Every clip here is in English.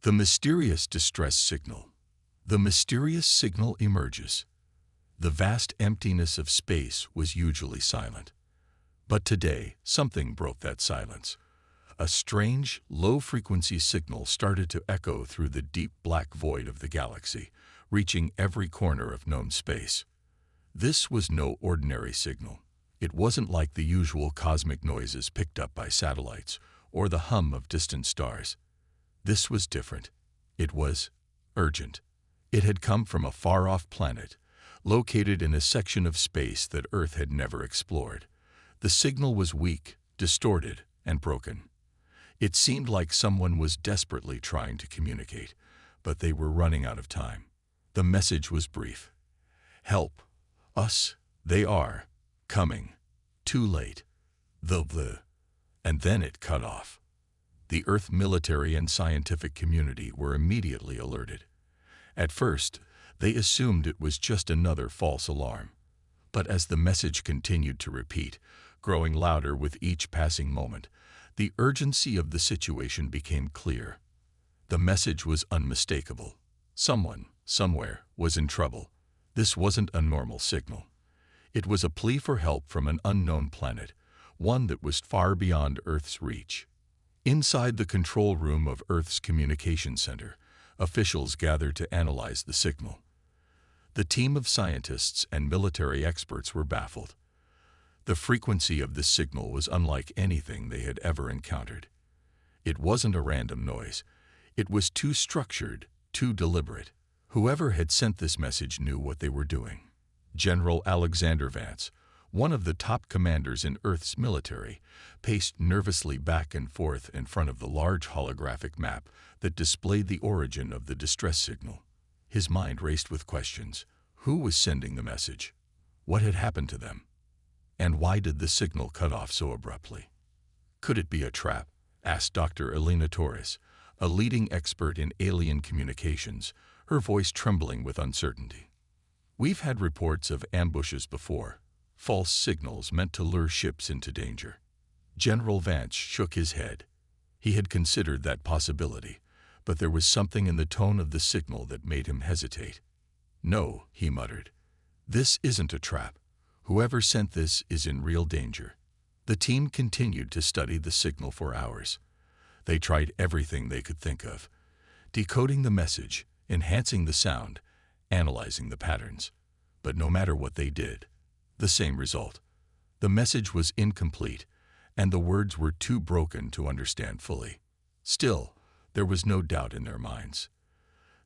The mysterious distress signal. The mysterious signal emerges. The vast emptiness of space was usually silent. But today, something broke that silence. A strange, low-frequency signal started to echo through the deep black void of the galaxy, reaching every corner of known space. This was no ordinary signal. It wasn't like the usual cosmic noises picked up by satellites or the hum of distant stars. This was different. It was urgent. It had come from a far-off planet, located in a section of space that Earth had never explored. The signal was weak, distorted, and broken. It seemed like someone was desperately trying to communicate, but they were running out of time. The message was brief. Help us. They are coming. Too late. And then it cut off. The Earth military and scientific community were immediately alerted. At first, they assumed it was just another false alarm. But as the message continued to repeat, growing louder with each passing moment, the urgency of the situation became clear. The message was unmistakable. Someone, somewhere, was in trouble. This wasn't a normal signal. It was a plea for help from an unknown planet, one that was far beyond Earth's reach. Inside the control room of Earth's communication center, officials gathered to analyze the signal. The team of scientists and military experts were baffled. The frequency of the signal was unlike anything they had ever encountered. It wasn't a random noise. It was too structured, too deliberate. Whoever had sent this message knew what they were doing. General Alexander Vance, one of the top commanders in Earth's military, paced nervously back and forth in front of the large holographic map that displayed the origin of the distress signal. His mind raced with questions. Who was sending the message? What had happened to them? And why did the signal cut off so abruptly? Could it be a trap? Asked Dr. Elena Torres, a leading expert in alien communications, her voice trembling with uncertainty. We've had reports of ambushes before, false signals meant to lure ships into danger. General Vance shook his head. He had considered that possibility, but there was something in the tone of the signal that made him hesitate. No, he muttered. This isn't a trap. Whoever sent this is in real danger. The team continued to study the signal for hours. They tried everything they could think of, decoding the message, enhancing the sound, analyzing the patterns. But no matter what they did, the same result. The message was incomplete, and the words were too broken to understand fully. Still, there was no doubt in their minds.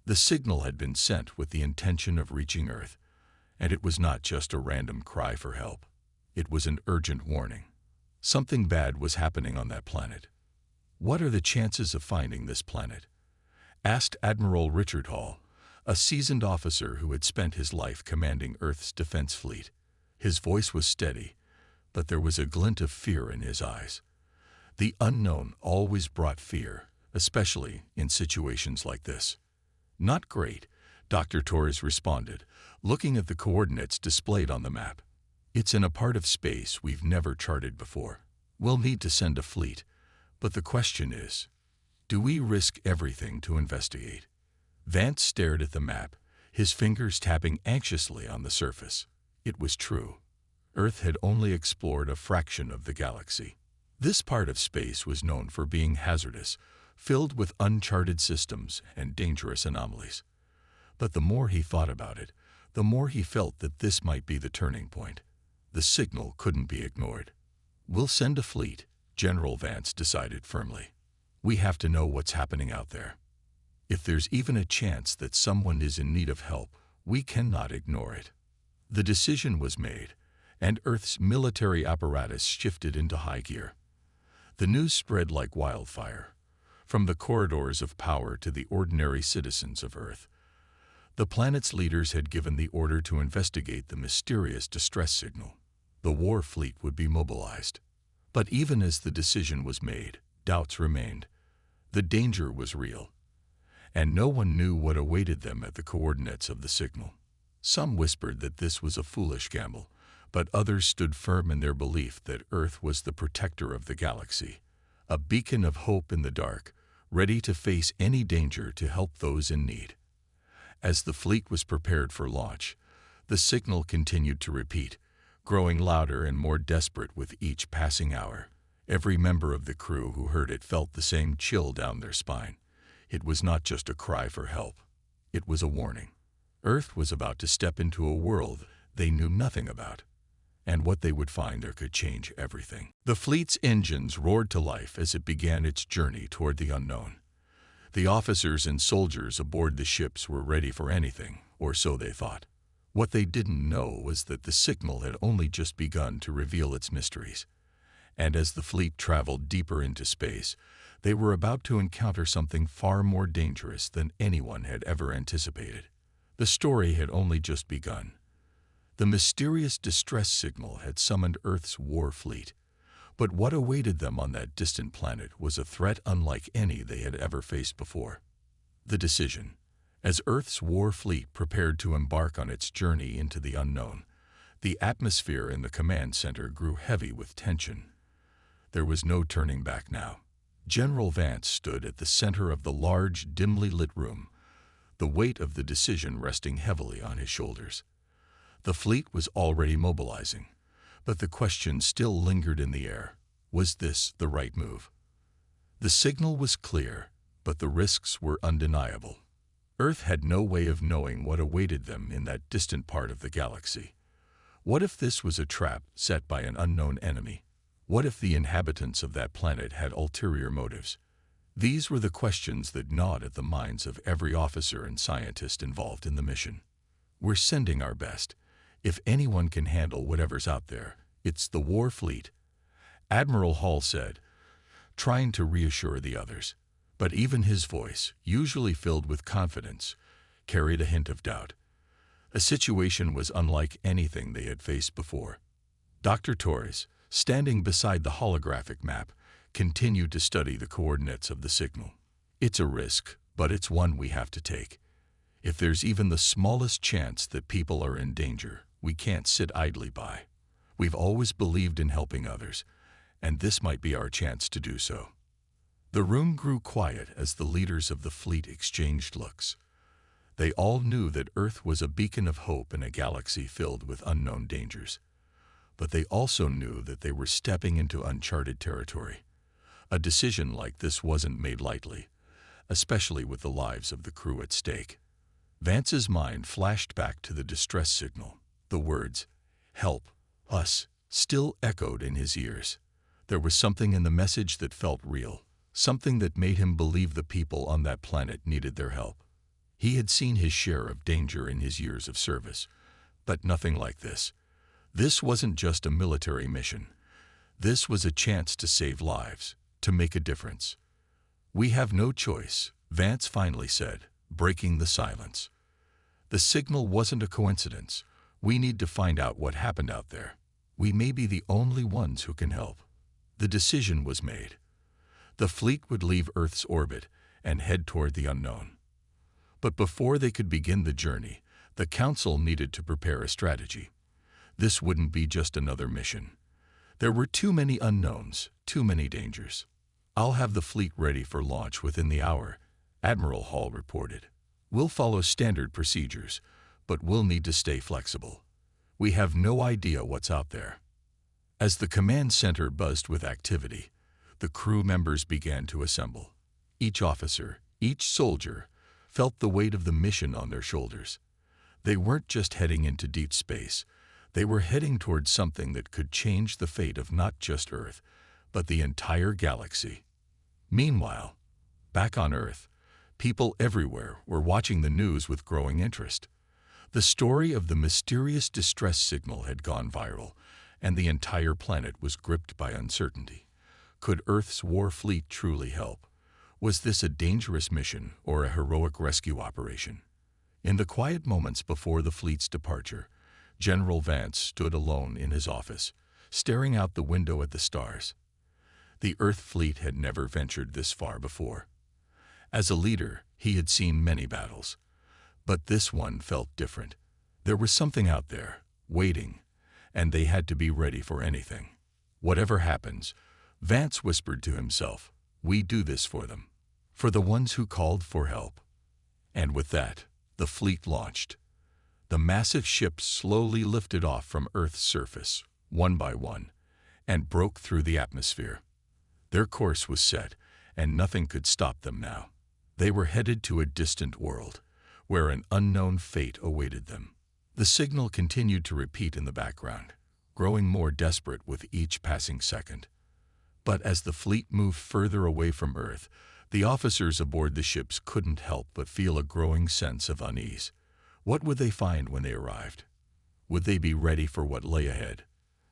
The signal had been sent with the intention of reaching Earth, and it was not just a random cry for help. It was an urgent warning. Something bad was happening on that planet. What are the chances of finding this planet? Asked Admiral Richard Hall, a seasoned officer who had spent his life commanding Earth's defense fleet. His voice was steady, but there was a glint of fear in his eyes. The unknown always brought fear, especially in situations like this. Not great, Dr. Torres responded, looking at the coordinates displayed on the map. It's in a part of space we've never charted before. We'll need to send a fleet, but the question is, do we risk everything to investigate? Vance stared at the map, his fingers tapping anxiously on the surface. It was true. Earth had only explored a fraction of the galaxy. This part of space was known for being hazardous, filled with uncharted systems and dangerous anomalies. But the more he thought about it, the more he felt that this might be the turning point. The signal couldn't be ignored. We'll send a fleet, General Vance decided firmly. We have to know what's happening out there. If there's even a chance that someone is in need of help, we cannot ignore it. The decision was made, and Earth's military apparatus shifted into high gear. The news spread like wildfire, from the corridors of power to the ordinary citizens of Earth. The planet's leaders had given the order to investigate the mysterious distress signal. The war fleet would be mobilized. But even as the decision was made, doubts remained. The danger was real, and no one knew what awaited them at the coordinates of the signal. Some whispered that this was a foolish gamble, but others stood firm in their belief that Earth was the protector of the galaxy, a beacon of hope in the dark, ready to face any danger to help those in need. As the fleet was prepared for launch, the signal continued to repeat, growing louder and more desperate with each passing hour. Every member of the crew who heard it felt the same chill down their spine. It was not just a cry for help. It was a warning. Earth was about to step into a world they knew nothing about, and what they would find there could change everything. The fleet's engines roared to life as it began its journey toward the unknown. The officers and soldiers aboard the ships were ready for anything, or so they thought. What they didn't know was that the signal had only just begun to reveal its mysteries. And as the fleet traveled deeper into space, they were about to encounter something far more dangerous than anyone had ever anticipated. The story had only just begun. The mysterious distress signal had summoned Earth's war fleet, but what awaited them on that distant planet was a threat unlike any they had ever faced before. The decision. As Earth's war fleet prepared to embark on its journey into the unknown, the atmosphere in the command center grew heavy with tension. There was no turning back now. General Vance stood at the center of the large, dimly lit room, the weight of the decision resting heavily on his shoulders. The fleet was already mobilizing, but the question still lingered in the air. Was this the right move? The signal was clear, but the risks were undeniable. Earth had no way of knowing what awaited them in that distant part of the galaxy. What if this was a trap set by an unknown enemy? What if the inhabitants of that planet had ulterior motives? These were the questions that gnawed at the minds of every officer and scientist involved in the mission. We're sending our best. If anyone can handle whatever's out there, it's the war fleet, Admiral Hall said, trying to reassure the others. But even his voice, usually filled with confidence, carried a hint of doubt. A situation was unlike anything they had faced before. Dr. Torres, standing beside the holographic map, continued to study the coordinates of the signal. It's a risk, but it's one we have to take. If there's even the smallest chance that people are in danger, we can't sit idly by. We've always believed in helping others, and this might be our chance to do so. The room grew quiet as the leaders of the fleet exchanged looks. They all knew that Earth was a beacon of hope in a galaxy filled with unknown dangers. But they also knew that they were stepping into uncharted territory. A decision like this wasn't made lightly, especially with the lives of the crew at stake. Vance's mind flashed back to the distress signal. The words, "Help us," still echoed in his ears. There was something in the message that felt real, something that made him believe the people on that planet needed their help. He had seen his share of danger in his years of service, but nothing like this. This wasn't just a military mission. This was a chance to save lives, to make a difference. "We have no choice," Vance finally said, breaking the silence. "The signal wasn't a coincidence. We need to find out what happened out there. We may be the only ones who can help." The decision was made. The fleet would leave Earth's orbit and head toward the unknown. But before they could begin the journey, the Council needed to prepare a strategy. This wouldn't be just another mission. There were too many unknowns, too many dangers. "I'll have the fleet ready for launch within the hour," Admiral Hall reported. "We'll follow standard procedures, but we'll need to stay flexible. We have no idea what's out there." As the command center buzzed with activity, the crew members began to assemble. Each officer, each soldier, felt the weight of the mission on their shoulders. They weren't just heading into deep space. They were heading towards something that could change the fate of not just Earth, but the entire galaxy. Meanwhile, back on Earth, people everywhere were watching the news with growing interest. The story of the mysterious distress signal had gone viral, and the entire planet was gripped by uncertainty. Could Earth's war fleet truly help? Was this a dangerous mission or a heroic rescue operation? In the quiet moments before the fleet's departure, General Vance stood alone in his office, staring out the window at the stars. The Earth fleet had never ventured this far before. As a leader, he had seen many battles, but this one felt different. There was something out there, waiting, and they had to be ready for anything. "Whatever happens," Vance whispered to himself, "we do this for them. for the ones who called for help. And with that, the fleet launched. The massive ships slowly lifted off from Earth's surface, one by one, and broke through the atmosphere. Their course was set, and nothing could stop them now. They were headed to a distant world, where an unknown fate awaited them. The signal continued to repeat in the background, growing more desperate with each passing second. But as the fleet moved further away from Earth, the officers aboard the ships couldn't help but feel a growing sense of unease. What would they find when they arrived? Would they be ready for what lay ahead?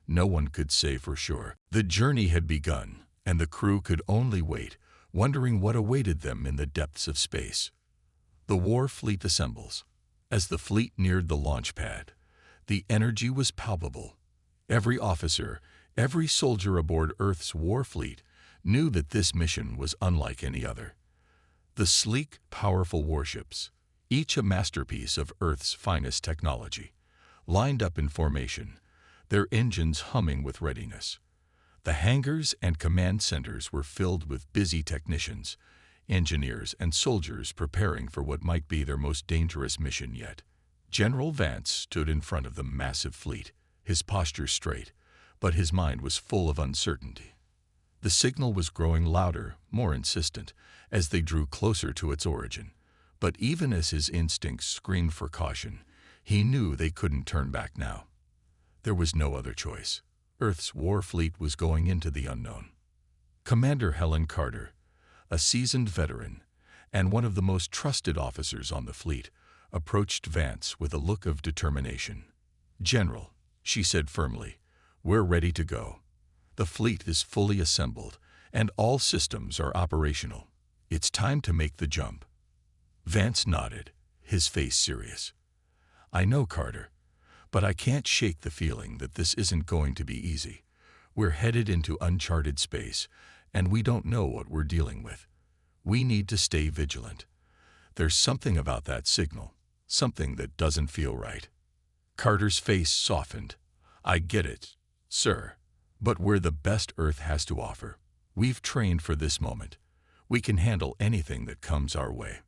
No one could say for sure. The journey had begun, and the crew could only wait, wondering what awaited them in the depths of space. The war fleet assembles. As the fleet neared the launch pad, the energy was palpable. Every officer, every soldier aboard Earth's war fleet knew that this mission was unlike any other. The sleek, powerful warships, each a masterpiece of Earth's finest technology, lined up in formation, their engines humming with readiness. The hangars and command centers were filled with busy technicians, engineers, and soldiers preparing for what might be their most dangerous mission yet. General Vance stood in front of the massive fleet, his posture straight, but his mind was full of uncertainty. The signal was growing louder, more insistent, as they drew closer to its origin. But even as his instincts screamed for caution, he knew they couldn't turn back now. There was no other choice. Earth's war fleet was going into the unknown. Commander Helen Carter, a seasoned veteran and one of the most trusted officers on the fleet, approached Vance with a look of determination. "General," she said firmly, "we're ready to go. The fleet is fully assembled, and all systems are operational. It's time to make the jump." Vance nodded, his face serious. "I know, Carter, but I can't shake the feeling that this isn't going to be easy. We're headed into uncharted space, and we don't know what we're dealing with. We need to stay vigilant. There's something about that signal, something that doesn't feel right." Carter's face softened. "I get it, sir, but we're the best Earth has to offer. We've trained for this moment. We can handle anything that comes our way."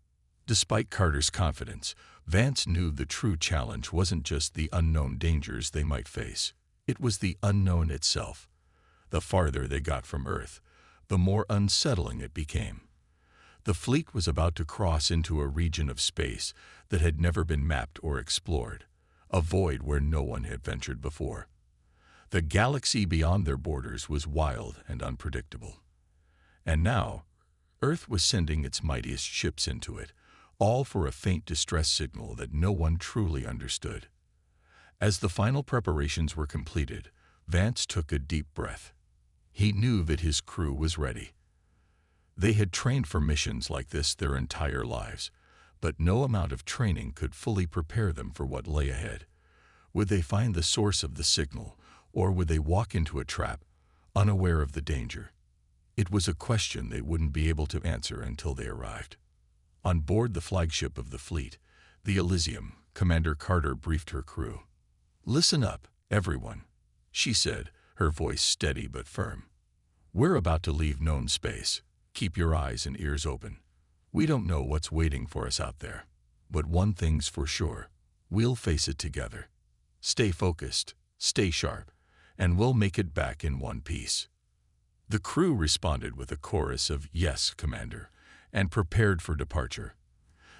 Despite Carter's confidence, Vance knew the true challenge wasn't just the unknown dangers they might face. It was the unknown itself. The farther they got from Earth, the more unsettling it became. The fleet was about to cross into a region of space that had never been mapped or explored, a void where no one had ventured before. The galaxy beyond their borders was wild and unpredictable. And now, Earth was sending its mightiest ships into it, all for a faint distress signal that no one truly understood. As the final preparations were completed, Vance took a deep breath. He knew that his crew was ready. They had trained for missions like this their entire lives, but no amount of training could fully prepare them for what lay ahead. Would they find the source of the signal, or would they walk into a trap, unaware of the danger? It was a question they wouldn't be able to answer until they arrived. On board the flagship of the fleet, the Elysium, Commander Carter briefed her crew. "Listen up, everyone," she said, her voice steady but firm. "We're about to leave known space. Keep your eyes and ears open. We don't know what's waiting for us out there, but one thing's for sure. We'll face it together. Stay focused, stay sharp, and we'll make it back in one piece." The crew responded with a chorus of "Yes, Commander," and prepared for departure.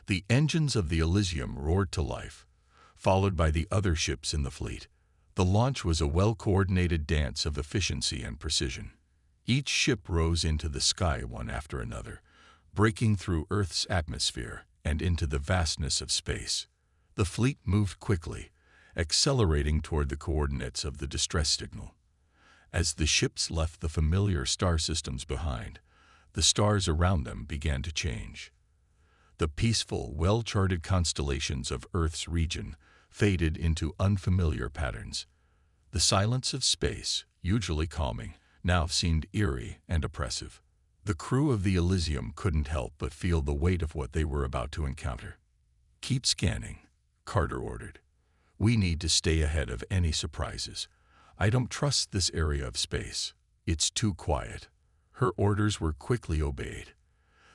The engines of the Elysium roared to life, followed by the other ships in the fleet. The launch was a well-coordinated dance of efficiency and precision. Each ship rose into the sky one after another, breaking through Earth's atmosphere and into the vastness of space. The fleet moved quickly, accelerating toward the coordinates of the distress signal. As the ships left the familiar star systems behind, the stars around them began to change. The peaceful, well-charted constellations of Earth's region faded into unfamiliar patterns. The silence of space, usually calming, now seemed eerie and oppressive. The crew of the Elysium couldn't help but feel the weight of what they were about to encounter. "Keep scanning," Carter ordered. "We need to stay ahead of any surprises. I don't trust this area of space. It's too quiet." Her orders were quickly obeyed.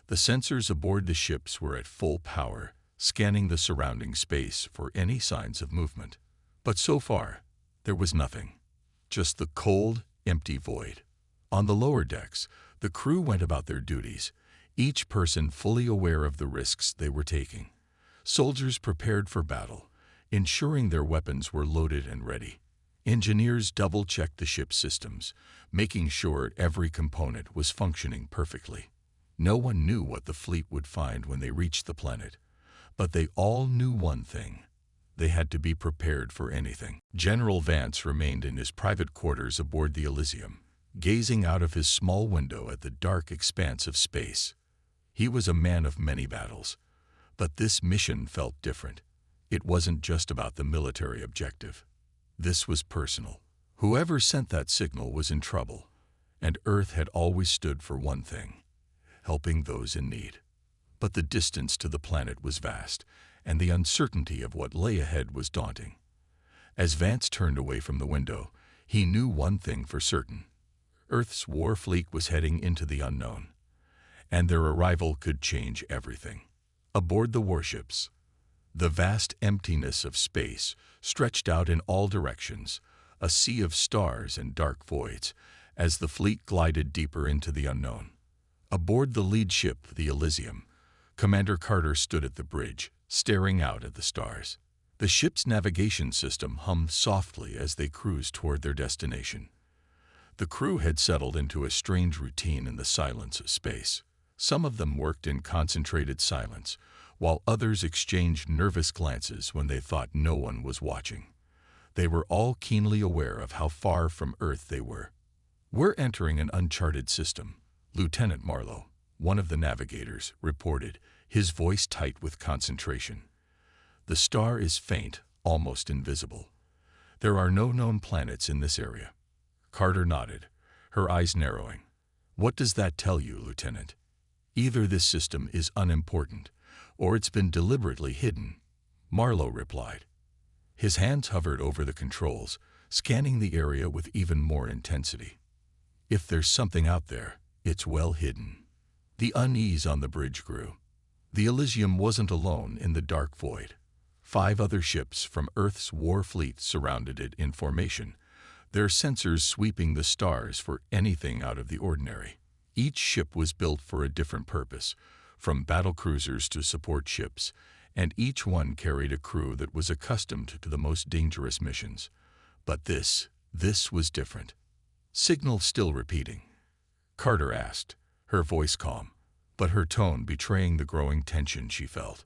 The sensors aboard the ships were at full power, scanning the surrounding space for any signs of movement. But so far, there was nothing. Just the cold, empty void. On the lower decks, the crew went about their duties, each person fully aware of the risks they were taking. Soldiers prepared for battle, ensuring their weapons were loaded and ready. Engineers double-checked the ship's systems, making sure every component was functioning perfectly. No one knew what the fleet would find when they reached the planet, but they all knew one thing. They had to be prepared for anything. General Vance remained in his private quarters aboard the Elysium, gazing out of his small window at the dark expanse of space. He was a man of many battles, but this mission felt different. It wasn't just about the military objective. This was personal. Whoever sent that signal was in trouble, and Earth had always stood for one thing: helping those in need. But the distance to the planet was vast, and the uncertainty of what lay ahead was daunting. As Vance turned away from the window, he knew one thing for certain. Earth's war fleet was heading into the unknown, and their arrival could change everything. Aboard the warships, the vast emptiness of space stretched out in all directions, a sea of stars and dark voids, as the fleet glided deeper into the unknown. Aboard the lead ship, the Elysium, Commander Carter stood at the bridge, staring out at the stars. The ship's navigation system hummed softly as they cruised toward their destination. The crew had settled into a strange routine in the silence of space. Some of them worked in concentrated silence, while others exchanged nervous glances when they thought no one was watching. They were all keenly aware of how far from Earth they were. "We're entering an uncharted system," Lieutenant Marlowe, one of the navigators, reported, his voice tight with concentration. "The star is faint, almost invisible. There are no known planets in this area." Carter nodded, her eyes narrowing. "What does that tell you, Lieutenant?" "Either this system is unimportant, or it's been deliberately hidden," Marlowe replied. His hands hovered over the controls, scanning the area with even more intensity. "If there's something out there, it's well hidden." The unease on the bridge grew. The Elysium wasn't alone in the dark void. 5 other ships from Earth's war fleet surrounded it in formation, their sensors sweeping the stars for anything out of the ordinary. Each ship was built for a different purpose, from battlecruisers to support ships, and each one carried a crew that was accustomed to the most dangerous missions. But this was different. "Signal still repeating?" Carter asked, her voice calm, but her tone betraying the growing tension she felt.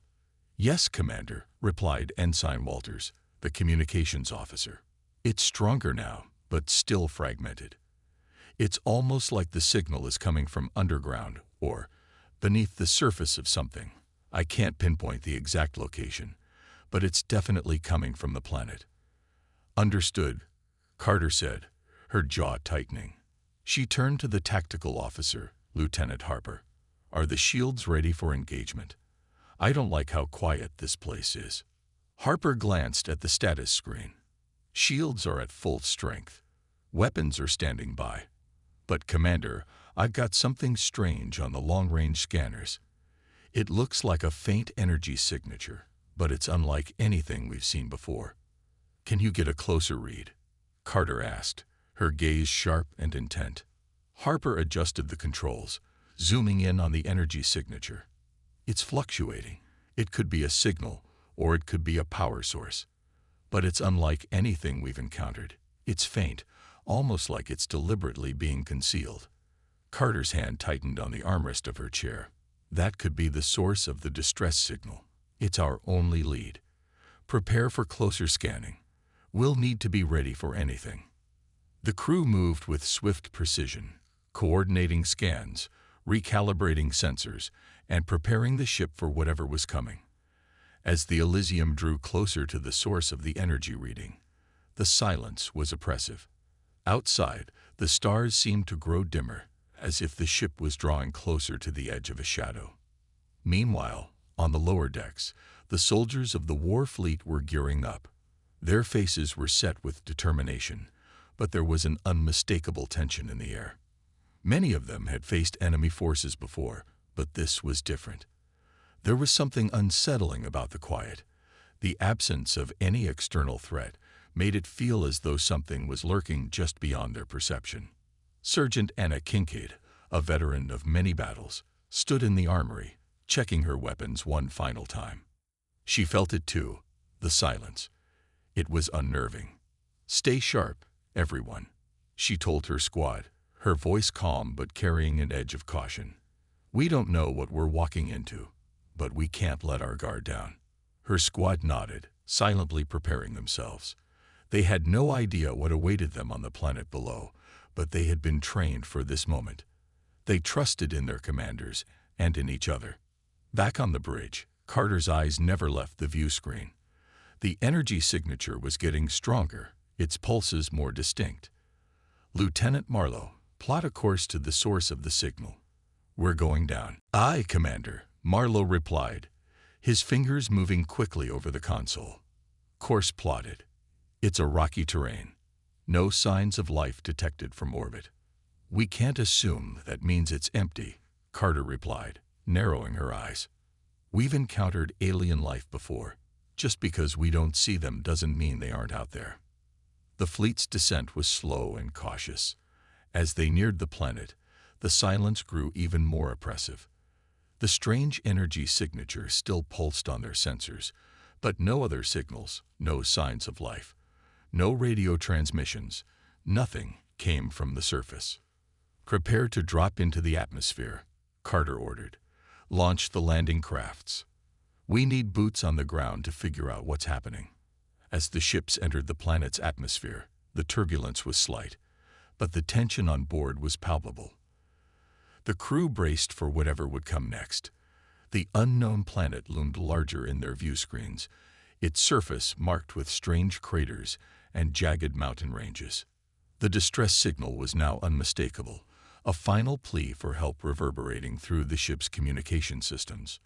"Yes, Commander," replied Ensign Walters, the communications officer. "It's stronger now, but still fragmented. It's almost like the signal is coming from underground or beneath the surface of something. I can't pinpoint the exact location, but it's definitely coming from the planet." "Understood," Carter said, her jaw tightening. She turned to the tactical officer, Lieutenant Harper. "Are the shields ready for engagement? I don't like how quiet this place is." Harper glanced at the status screen. "Shields are at full strength. Weapons are standing by. But, Commander, I've got something strange on the long-range scanners. It looks like a faint energy signature, but it's unlike anything we've seen before." "Can you get a closer read?" Carter asked, her gaze sharp and intent. Harper adjusted the controls, zooming in on the energy signature. "It's fluctuating. It could be a signal, or it could be a power source. But it's unlike anything we've encountered. It's faint, almost like it's deliberately being concealed." Carter's hand tightened on the armrest of her chair. "That could be the source of the distress signal. It's our only lead. Prepare for closer scanning. We'll need to be ready for anything." The crew moved with swift precision, coordinating scans, recalibrating sensors, and preparing the ship for whatever was coming. As the Elysium drew closer to the source of the energy reading, the silence was oppressive. Outside, the stars seemed to grow dimmer, as if the ship was drawing closer to the edge of a shadow. Meanwhile, on the lower decks, the soldiers of the war fleet were gearing up. Their faces were set with determination, but there was an unmistakable tension in the air. Many of them had faced enemy forces before, But this was different. There was something unsettling about the quiet. The absence of any external threat made it feel as though something was lurking just beyond their perception. Sergeant Anna Kincaid, a veteran of many battles, stood in the armory, checking her weapons one final time. She felt it too, the silence. It was unnerving. "Stay sharp, everyone," she told her squad, her voice calm but carrying an edge of caution. "We don't know what we're walking into, but we can't let our guard down." Her squad nodded, silently preparing themselves. They had no idea what awaited them on the planet below, but they had been trained for this moment. They trusted in their commanders and in each other. Back on the bridge, Carter's eyes never left the view screen. The energy signature was getting stronger, its pulses more distinct. "Lieutenant Marlowe, plot a course to the source of the signal. We're going down." "Aye, Commander," Marlowe replied, his fingers moving quickly over the console. Course plotted. It's a rocky terrain. No signs of life detected from orbit. "We can't assume that means it's empty," Carter replied, narrowing her eyes. "We've encountered alien life before. Just because we don't see them doesn't mean they aren't out there." The fleet's descent was slow and cautious. As they neared the planet, the silence grew even more oppressive. The strange energy signature still pulsed on their sensors, but no other signals, no signs of life. No radio transmissions, nothing came from the surface. "Prepare to drop into the atmosphere," Carter ordered. "Launch the landing crafts. We need boots on the ground to figure out what's happening." As the ships entered the planet's atmosphere, the turbulence was slight, but the tension on board was palpable. The crew braced for whatever would come next. The unknown planet loomed larger in their view screens, its surface marked with strange craters and jagged mountain ranges. The distress signal was now unmistakable, a final plea for help reverberating through the ship's communication systems.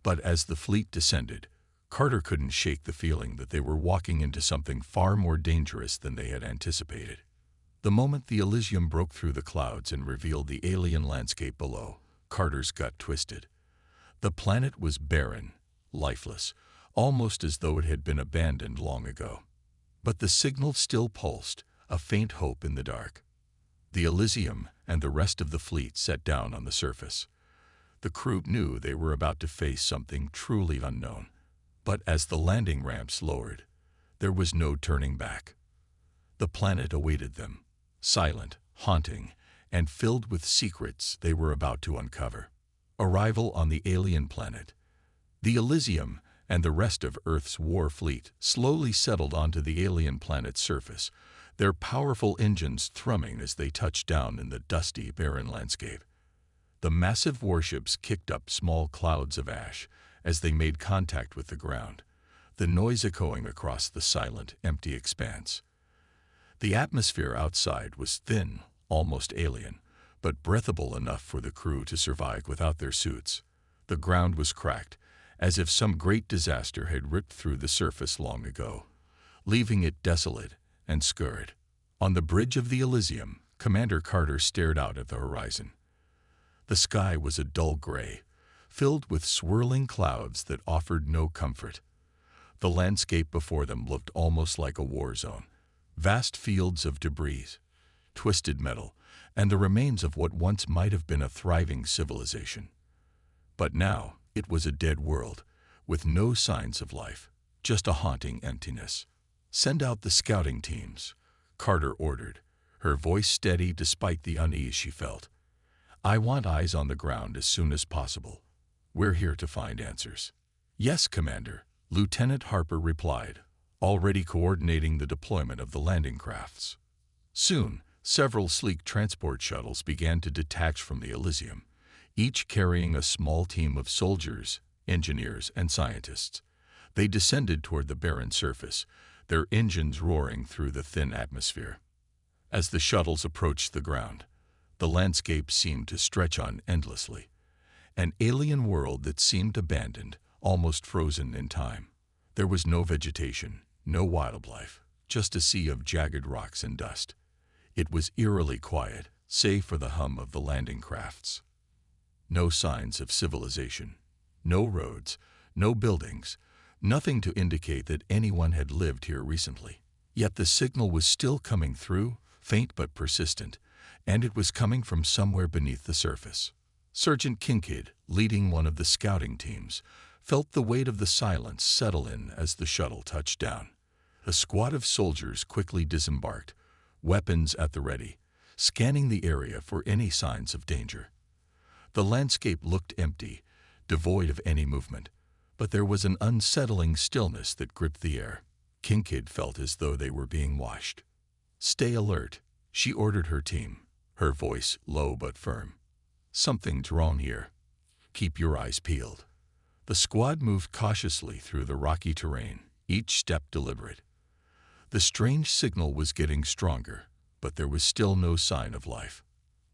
But as the fleet descended, Carter couldn't shake the feeling that they were walking into something far more dangerous than they had anticipated. The moment the Elysium broke through the clouds and revealed the alien landscape below, Carter's gut twisted. The planet was barren, lifeless, almost as though it had been abandoned long ago. But the signal still pulsed, a faint hope in the dark. The Elysium and the rest of the fleet sat down on the surface. The crew knew they were about to face something truly unknown. But as the landing ramps lowered, there was no turning back. The planet awaited them, silent, haunting, and filled with secrets they were about to uncover. Arrival on the alien planet. The Elysium and the rest of Earth's war fleet slowly settled onto the alien planet's surface, their powerful engines thrumming as they touched down in the dusty, barren landscape. The massive warships kicked up small clouds of ash as they made contact with the ground, the noise echoing across the silent, empty expanse. The atmosphere outside was thin, almost alien, but breathable enough for the crew to survive without their suits. The ground was cracked, as if some great disaster had ripped through the surface long ago, leaving it desolate and scarred. On the bridge of the Elysium, Commander Carter stared out at the horizon. The sky was a dull gray, filled with swirling clouds that offered no comfort. The landscape before them looked almost like a war zone. Vast fields of debris, twisted metal, and the remains of what once might have been a thriving civilization. But now it was a dead world, with no signs of life, just a haunting emptiness. "Send out the scouting teams," Carter ordered, her voice steady despite the unease she felt. "I want eyes on the ground as soon as possible. We're here to find answers." "Yes, Commander," Lieutenant Harper replied, already coordinating the deployment of the landing crafts. Soon, several sleek transport shuttles began to detach from the Elysium, each carrying a small team of soldiers, engineers, and scientists. They descended toward the barren surface, their engines roaring through the thin atmosphere. As the shuttles approached the ground, the landscape seemed to stretch on endlessly, an alien world that seemed abandoned, almost frozen in time. There was no vegetation, no wildlife, just a sea of jagged rocks and dust. It was eerily quiet, save for the hum of the landing crafts. No signs of civilization. No roads, no buildings, nothing to indicate that anyone had lived here recently. Yet the signal was still coming through, faint but persistent, and it was coming from somewhere beneath the surface. Sergeant Kincaid, leading one of the scouting teams, felt the weight of the silence settle in as the shuttle touched down. A squad of soldiers quickly disembarked, weapons at the ready, scanning the area for any signs of danger. The landscape looked empty, devoid of any movement, but there was an unsettling stillness that gripped the air. Kincaid felt as though they were being watched. "Stay alert," she ordered her team, her voice low but firm. "Something's wrong here. Keep your eyes peeled." The squad moved cautiously through the rocky terrain, each step deliberate. The strange signal was getting stronger, but there was still no sign of life.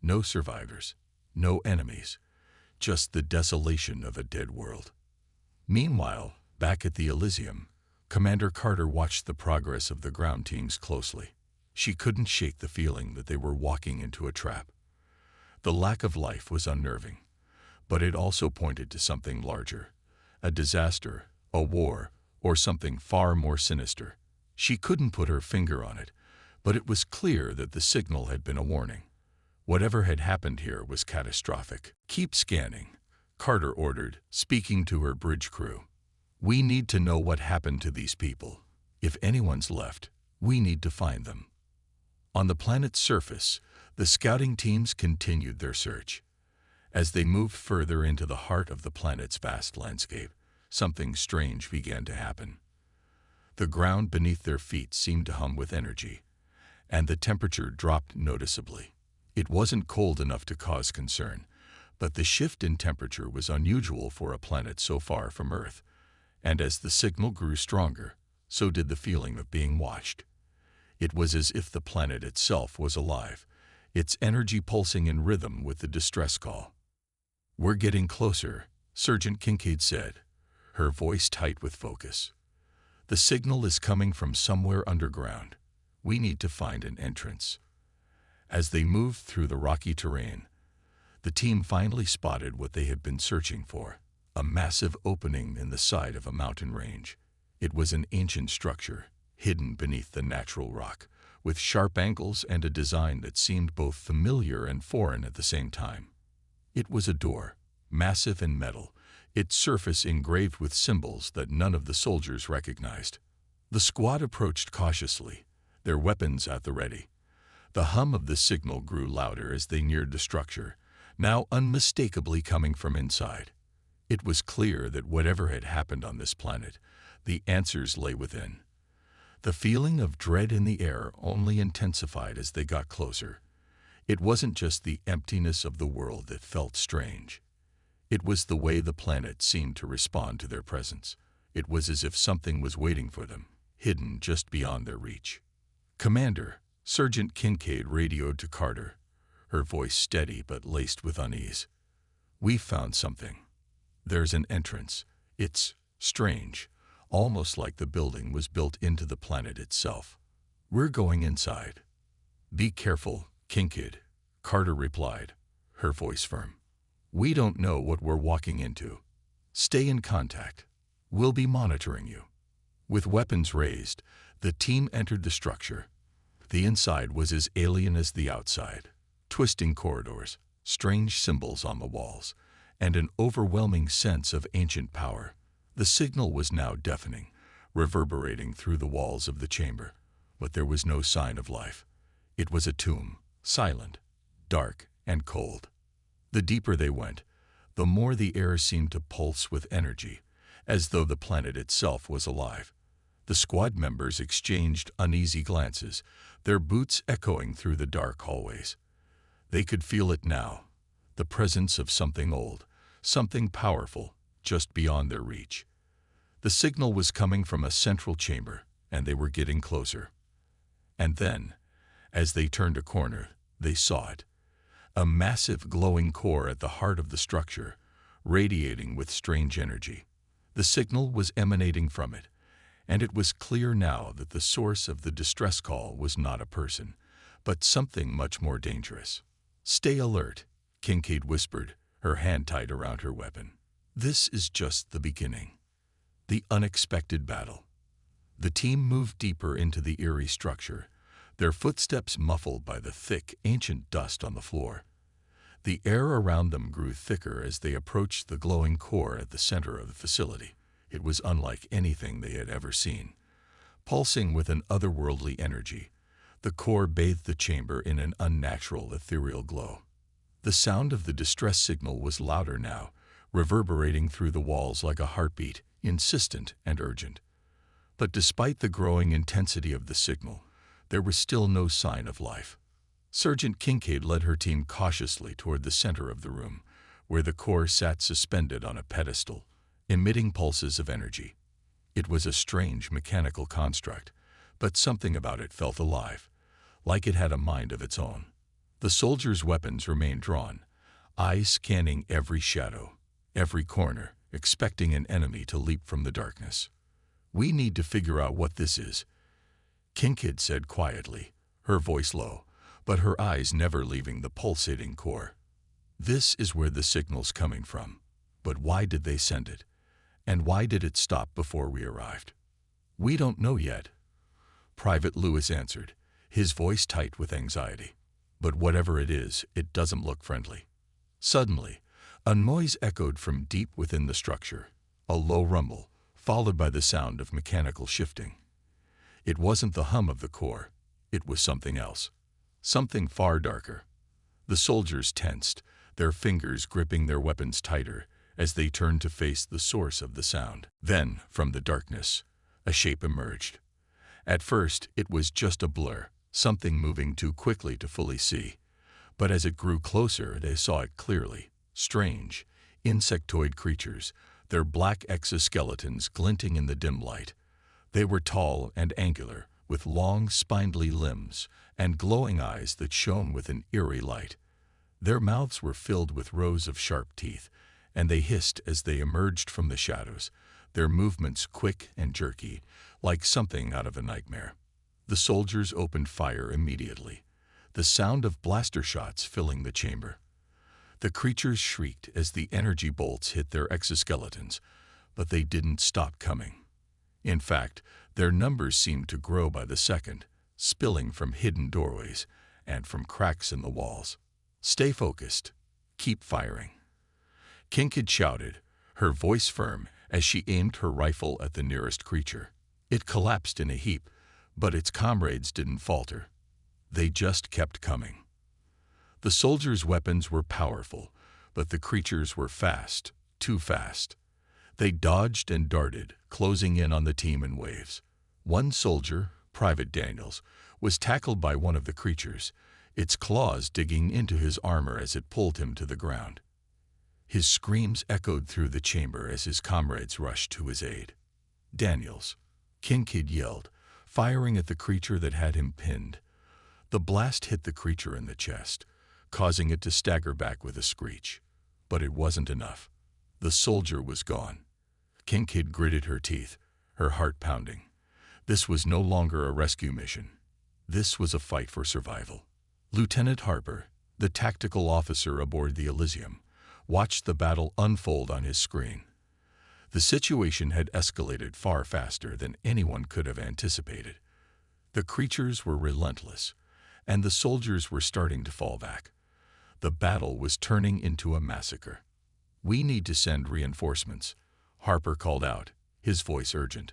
No survivors, no enemies, just the desolation of a dead world. Meanwhile, back at the Elysium, Commander Carter watched the progress of the ground teams closely. She couldn't shake the feeling that they were walking into a trap. The lack of life was unnerving, but it also pointed to something larger. A disaster, a war, or something far more sinister. She couldn't put her finger on it, but it was clear that the signal had been a warning. Whatever had happened here was catastrophic. "Keep scanning," Carter ordered, speaking to her bridge crew. "We need to know what happened to these people. If anyone's left, we need to find them." On the planet's surface, the scouting teams continued their search. As they moved further into the heart of the planet's vast landscape, something strange began to happen. The ground beneath their feet seemed to hum with energy, and the temperature dropped noticeably. It wasn't cold enough to cause concern, but the shift in temperature was unusual for a planet so far from Earth, and as the signal grew stronger, so did the feeling of being watched. It was as if the planet itself was alive, its energy pulsing in rhythm with the distress call. "We're getting closer," Sergeant Kincaid said, her voice tight with focus. "The signal is coming from somewhere underground. We need to find an entrance." As they moved through the rocky terrain, the team finally spotted what they had been searching for, a massive opening in the side of a mountain range. It was an ancient structure, hidden beneath the natural rock, with sharp angles and a design that seemed both familiar and foreign at the same time. It was a door, massive and metal, its surface engraved with symbols that none of the soldiers recognized. The squad approached cautiously, their weapons at the ready. The hum of the signal grew louder as they neared the structure, now unmistakably coming from inside. It was clear that whatever had happened on this planet, the answers lay within. The feeling of dread in the air only intensified as they got closer. It wasn't just the emptiness of the world that felt strange. It was the way the planet seemed to respond to their presence. It was as if something was waiting for them, hidden just beyond their reach. "Commander," Sergeant Kincaid radioed to Carter, her voice steady but laced with unease. "We've found something. There's an entrance. It's strange, almost like the building was built into the planet itself. We're going inside." "Be careful, Kincaid," Carter replied, her voice firm. "We don't know what we're walking into. Stay in contact. We'll be monitoring you." With weapons raised, the team entered the structure. The inside was as alien as the outside. Twisting corridors, strange symbols on the walls, and an overwhelming sense of ancient power. The signal was now deafening, reverberating through the walls of the chamber, but there was no sign of life. It was a tomb, silent, dark, and cold. The deeper they went, the more the air seemed to pulse with energy, as though the planet itself was alive. The squad members exchanged uneasy glances, their boots echoing through the dark hallways. They could feel it now, the presence of something old, something powerful, just beyond their reach. The signal was coming from a central chamber, and they were getting closer. And then, as they turned a corner, they saw it. A massive glowing core at the heart of the structure, radiating with strange energy. The signal was emanating from it, and it was clear now that the source of the distress call was not a person, but something much more dangerous. "Stay alert," Kincaid whispered, her hand tight around her weapon. This is just the beginning. The unexpected battle. The team moved deeper into the eerie structure, their footsteps muffled by the thick, ancient dust on the floor. The air around them grew thicker as they approached the glowing core at the center of the facility. It was unlike anything they had ever seen. Pulsing with an otherworldly energy, the core bathed the chamber in an unnatural, ethereal glow. The sound of the distress signal was louder now, reverberating through the walls like a heartbeat, insistent and urgent. But despite the growing intensity of the signal, there was still no sign of life. Sergeant Kincaid led her team cautiously toward the center of the room, where the core sat suspended on a pedestal, emitting pulses of energy. It was a strange mechanical construct, but something about it felt alive, like it had a mind of its own. The soldiers' weapons remained drawn, eyes scanning every shadow, every corner, expecting an enemy to leap from the darkness. "We need to figure out what this is," Kincaid said quietly, her voice low, but her eyes never leaving the pulsating core. "This is where the signal's coming from. But why did they send it? And why did it stop before we arrived?" "We don't know yet," Private Lewis answered, his voice tight with anxiety. "But whatever it is, it doesn't look friendly." Suddenly, a noise echoed from deep within the structure, a low rumble, followed by the sound of mechanical shifting. It wasn't the hum of the core, it was something else, something far darker. The soldiers tensed, their fingers gripping their weapons tighter as they turned to face the source of the sound. Then, from the darkness, a shape emerged. At first, it was just a blur, something moving too quickly to fully see. But as it grew closer, they saw it clearly. Strange, insectoid creatures, their black exoskeletons glinting in the dim light. They were tall and angular, with long, spindly limbs and glowing eyes that shone with an eerie light. Their mouths were filled with rows of sharp teeth, and they hissed as they emerged from the shadows, their movements quick and jerky, like something out of a nightmare. The soldiers opened fire immediately, the sound of blaster shots filling the chamber. The creatures shrieked as the energy bolts hit their exoskeletons, but they didn't stop coming. In fact, their numbers seemed to grow by the second, spilling from hidden doorways and from cracks in the walls. "Stay focused. Keep firing," Kincaid shouted, her voice firm as she aimed her rifle at the nearest creature. It collapsed in a heap, but its comrades didn't falter. They just kept coming. The soldiers' weapons were powerful, but the creatures were fast, too fast. They dodged and darted, closing in on the team in waves. One soldier, Private Daniels, was tackled by one of the creatures, its claws digging into his armor as it pulled him to the ground. His screams echoed through the chamber as his comrades rushed to his aid. "Daniels," Kincaid yelled, firing at the creature that had him pinned. The blast hit the creature in the chest, causing it to stagger back with a screech. But it wasn't enough. The soldier was gone. Kincaid gritted her teeth, her heart pounding. This was no longer a rescue mission. This was a fight for survival. Lieutenant Harper, the tactical officer aboard the Elysium, watched the battle unfold on his screen. The situation had escalated far faster than anyone could have anticipated. The creatures were relentless, and the soldiers were starting to fall back. The battle was turning into a massacre. "We need to send reinforcements," Harper called out, his voice urgent.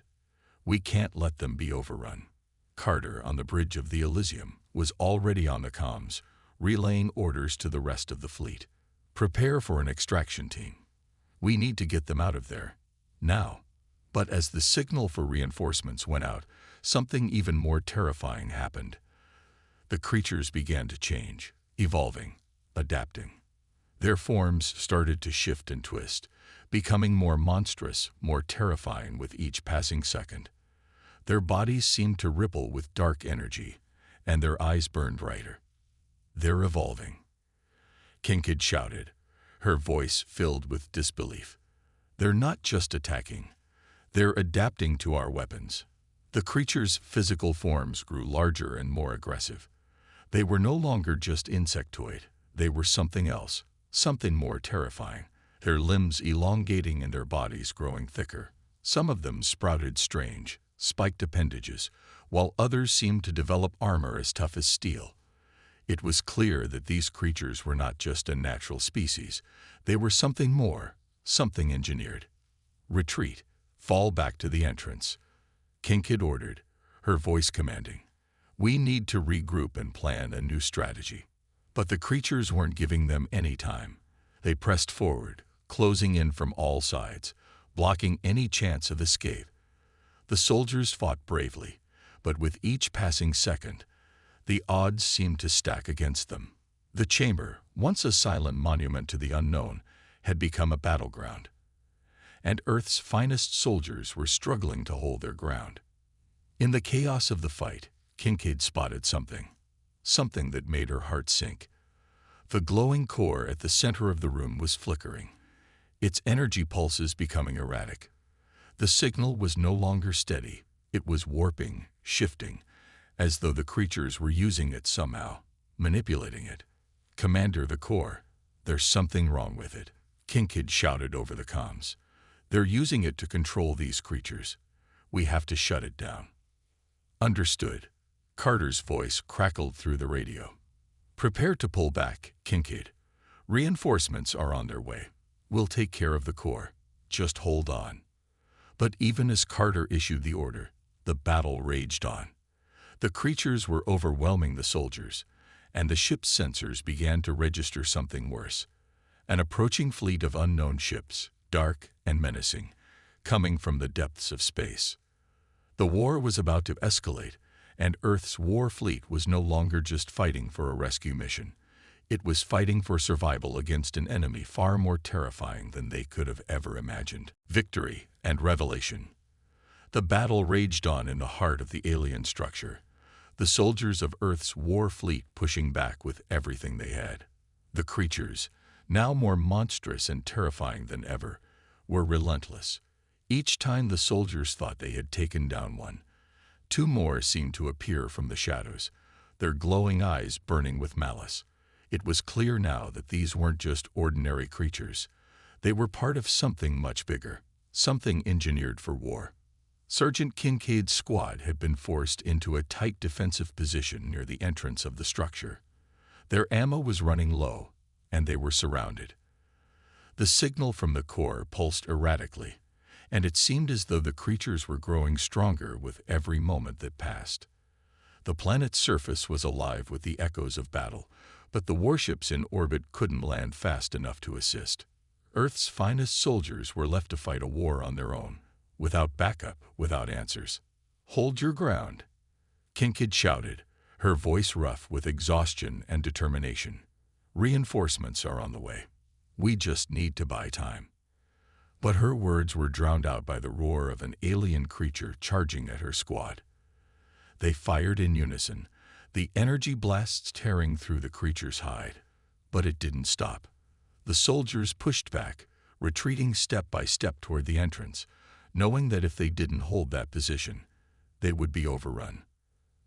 "We can't let them be overrun." Carter, on the bridge of the Elysium, was already on the comms, relaying orders to the rest of the fleet. "Prepare for an extraction team. We need to get them out of there. Now." But as the signal for reinforcements went out, something even more terrifying happened. The creatures began to change, evolving, adapting. Their forms started to shift and twist, becoming more monstrous, more terrifying with each passing second. Their bodies seemed to ripple with dark energy, and their eyes burned brighter. "They're evolving," Kincaid shouted, her voice filled with disbelief. "They're not just attacking. They're adapting to our weapons." The creatures' physical forms grew larger and more aggressive. They were no longer just insectoid. They were something else, Something more terrifying, their limbs elongating and their bodies growing thicker. Some of them sprouted strange, spiked appendages, while others seemed to develop armor as tough as steel. It was clear that these creatures were not just a natural species. They were something more, something engineered. Retreat. Fall back to the entrance. Kincaid ordered, her voice commanding. We need to regroup and plan a new strategy. But the creatures weren't giving them any time. They pressed forward, closing in from all sides, blocking any chance of escape. The soldiers fought bravely, but with each passing second, the odds seemed to stack against them. The chamber, once a silent monument to the unknown, had become a battleground. And Earth's finest soldiers were struggling to hold their ground. In the chaos of the fight, Kincaid spotted something that made her heart sink. The glowing core at the center of the room was flickering, its energy pulses becoming erratic. The signal was no longer steady. It was warping, shifting, as though the creatures were using it somehow, manipulating it. Commander, the core. There's something wrong with it, Kincaid shouted over the comms. They're using it to control these creatures. We have to shut it down. Understood. Carter's voice crackled through the radio. Prepare to pull back, Kincaid. Reinforcements are on their way. We'll take care of the core. Just hold on. But even as Carter issued the order, the battle raged on. The creatures were overwhelming the soldiers, and the ship's sensors began to register something worse. An approaching fleet of unknown ships, dark and menacing, coming from the depths of space. The war was about to escalate, and Earth's war fleet was no longer just fighting for a rescue mission. It was fighting for survival against an enemy far more terrifying than they could have ever imagined. Victory and revelation. The battle raged on in the heart of the alien structure, the soldiers of Earth's war fleet pushing back with everything they had. The creatures, now more monstrous and terrifying than ever, were relentless. Each time the soldiers thought they had taken down one, two more seemed to appear from the shadows, their glowing eyes burning with malice. It was clear now that these weren't just ordinary creatures. They were part of something much bigger, something engineered for war. Sergeant Kincaid's squad had been forced into a tight defensive position near the entrance of the structure. Their ammo was running low, and they were surrounded. The signal from the core pulsed erratically, and it seemed as though the creatures were growing stronger with every moment that passed. The planet's surface was alive with the echoes of battle, but the warships in orbit couldn't land fast enough to assist. Earth's finest soldiers were left to fight a war on their own, without backup, without answers. Hold your ground, Kincaid shouted, her voice rough with exhaustion and determination. Reinforcements are on the way. We just need to buy time. But her words were drowned out by the roar of an alien creature charging at her squad. They fired in unison, the energy blasts tearing through the creature's hide. But it didn't stop. The soldiers pushed back, retreating step by step toward the entrance, knowing that if they didn't hold that position, they would be overrun.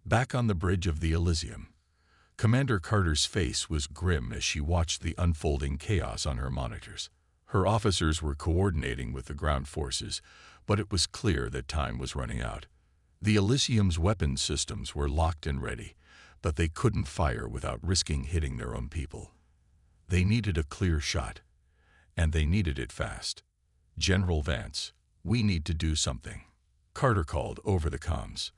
Back on the bridge of the Elysium, Commander Carter's face was grim as she watched the unfolding chaos on her monitors. Her officers were coordinating with the ground forces, but it was clear that time was running out. The Elysium's weapons systems were locked and ready, but they couldn't fire without risking hitting their own people. They needed a clear shot, and they needed it fast. General Vance, we need to do something, Carter called over the comms.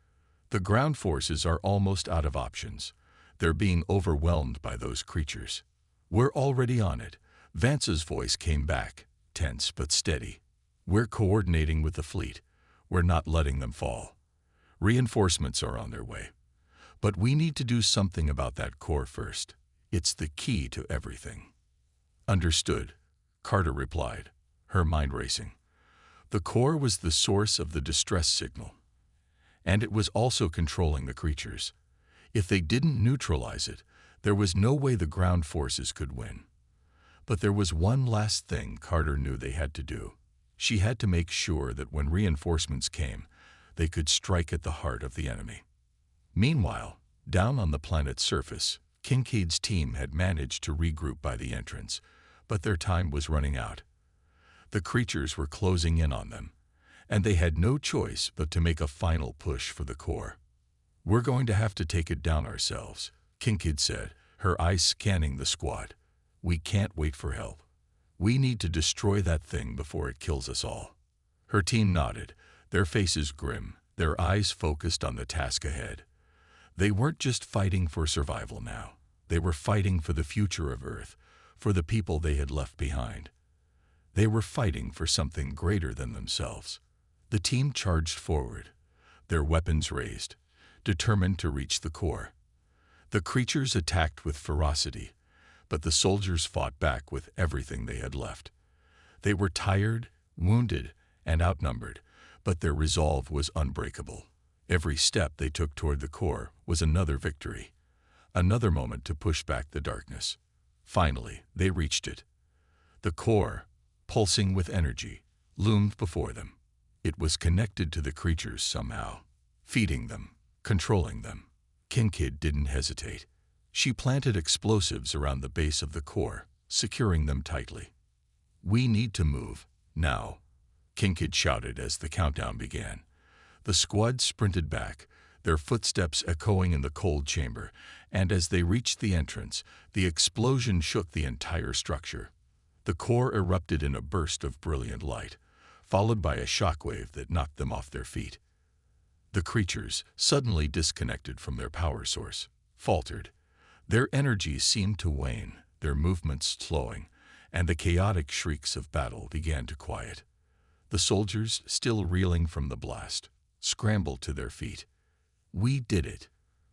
The ground forces are almost out of options. They're being overwhelmed by those creatures. We're already on it. Vance's voice came back, tense but steady. We're coordinating with the fleet. We're not letting them fall. Reinforcements are on their way. But we need to do something about that core first. It's the key to everything. Understood, Carter replied, her mind racing. The core was the source of the distress signal, and it was also controlling the creatures. If they didn't neutralize it, there was no way the ground forces could win. But there was one last thing Carter knew they had to do. She had to make sure that when reinforcements came, they could strike at the heart of the enemy. Meanwhile, down on the planet's surface, Kincaid's team had managed to regroup by the entrance, but their time was running out. The creatures were closing in on them, and they had no choice but to make a final push for the core. "We're going to have to take it down ourselves," Kincaid said, her eyes scanning the squad. "We can't wait for help. We need to destroy that thing before it kills us all." Her team nodded, their faces grim, their eyes focused on the task ahead. They weren't just fighting for survival now. They were fighting for the future of Earth, for the people they had left behind. They were fighting for something greater than themselves. The team charged forward, their weapons raised, determined to reach the core. The creatures attacked with ferocity, but the soldiers fought back with everything they had left. They were tired, wounded, and outnumbered, but their resolve was unbreakable. Every step they took toward the core was another victory, another moment to push back the darkness. Finally, they reached it. The core, pulsing with energy, loomed before them. It was connected to the creatures somehow, feeding them, controlling them. Kincaid didn't hesitate. She planted explosives around the base of the core, securing them tightly. "We need to move, now," Kincaid shouted as the countdown began. The squad sprinted back, their footsteps echoing in the cold chamber, and as they reached the entrance, the explosion shook the entire structure. The core erupted in a burst of brilliant light, followed by a shockwave that knocked them off their feet. The creatures, suddenly disconnected from their power source, faltered. Their energy seemed to wane, their movements slowing, and the chaotic shrieks of battle began to quiet. The soldiers, still reeling from the blast, scrambled to their feet. "We did it,"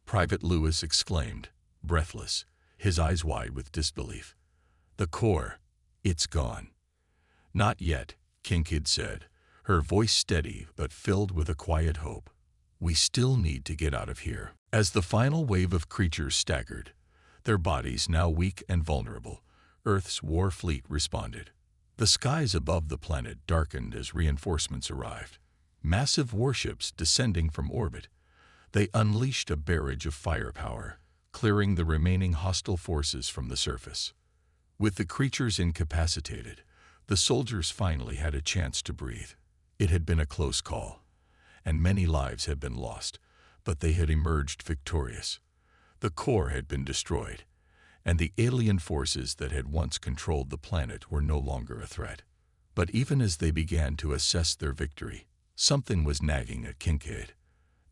Private Lewis exclaimed, breathless, his eyes wide with disbelief. "The core, it's gone." "Not yet," Kincaid said, her voice steady but filled with a quiet hope. "We still need to get out of here." As the final wave of creatures staggered, their bodies now weak and vulnerable, Earth's war fleet responded. The skies above the planet darkened as reinforcements arrived. Massive warships descending from orbit, they unleashed a barrage of firepower, clearing the remaining hostile forces from the surface. With the creatures incapacitated, the soldiers finally had a chance to breathe. It had been a close call, and many lives had been lost, but they had emerged victorious. The core had been destroyed, and the alien forces that had once controlled the planet were no longer a threat. But even as they began to assess their victory, something was nagging at Kincaid.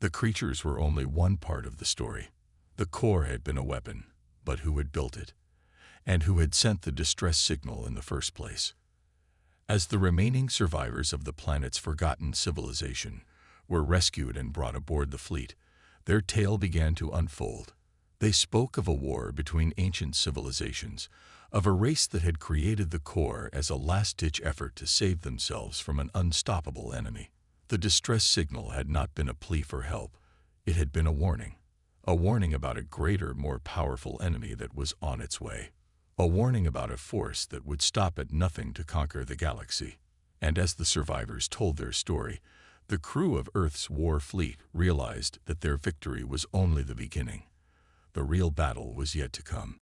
The creatures were only one part of the story. The core had been a weapon, but who had built it? And who had sent the distress signal in the first place? As the remaining survivors of the planet's forgotten civilization were rescued and brought aboard the fleet, their tale began to unfold. They spoke of a war between ancient civilizations, of a race that had created the core as a last-ditch effort to save themselves from an unstoppable enemy. The distress signal had not been a plea for help. It had been a warning about a greater, more powerful enemy that was on its way. A warning about a force that would stop at nothing to conquer the galaxy. And as the survivors told their story, the crew of Earth's war fleet realized that their victory was only the beginning. The real battle was yet to come.